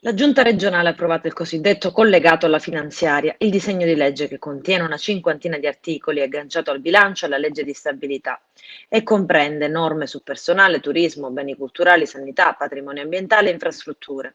La Giunta regionale ha approvato il cosiddetto collegato alla finanziaria, il disegno di legge che contiene una cinquantina di articoli agganciato al bilancio e alla legge di stabilità e comprende norme su personale, turismo, beni culturali, sanità, patrimonio ambientale e infrastrutture.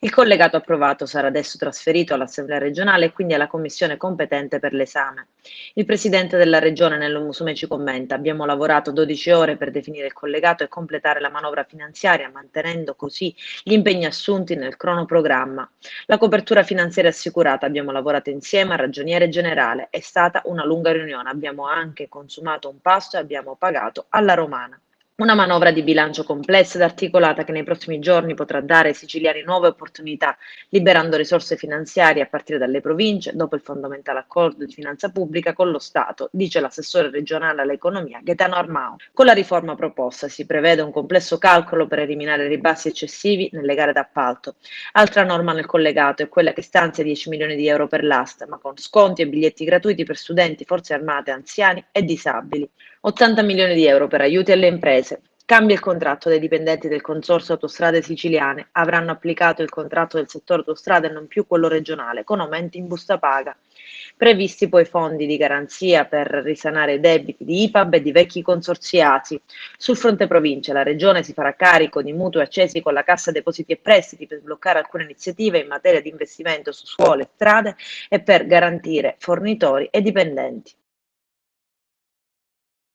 Il collegato approvato sarà adesso trasferito all'Assemblea regionale e quindi alla commissione competente per l'esame. Il presidente della regione Nello Musumeci ci commenta: abbiamo lavorato 12 ore per definire il collegato e completare la manovra finanziaria, mantenendo così gli impegni assunti nel cronoprogramma. La copertura finanziaria assicurata, abbiamo lavorato insieme al ragioniere generale, è stata una lunga riunione, abbiamo anche consumato un pasto e abbiamo pagato alla romana. Una manovra di bilancio complessa ed articolata che nei prossimi giorni potrà dare ai siciliani nuove opportunità, liberando risorse finanziarie a partire dalle province, dopo il fondamentale accordo di finanza pubblica con lo Stato, dice l'assessore regionale all'economia Gaetano Armao. Con la riforma proposta si prevede un complesso calcolo per eliminare ribassi eccessivi nelle gare d'appalto. Altra norma nel collegato è quella che stanzia 10 milioni di euro per l'asta, ma con sconti e biglietti gratuiti per studenti, forze armate, anziani e disabili. 80 milioni di euro per aiuti alle imprese. Cambia il contratto dei dipendenti del Consorzio Autostrade Siciliane. Avranno applicato il contratto del settore autostrade e non più quello regionale, con aumenti in busta paga. Previsti poi fondi di garanzia per risanare i debiti di IPAB e di vecchi consorziati. Sul fronte provincia, la Regione si farà carico di mutui accesi con la Cassa Depositi e Prestiti per sbloccare alcune iniziative in materia di investimento su scuole, strade e per garantire fornitori e dipendenti.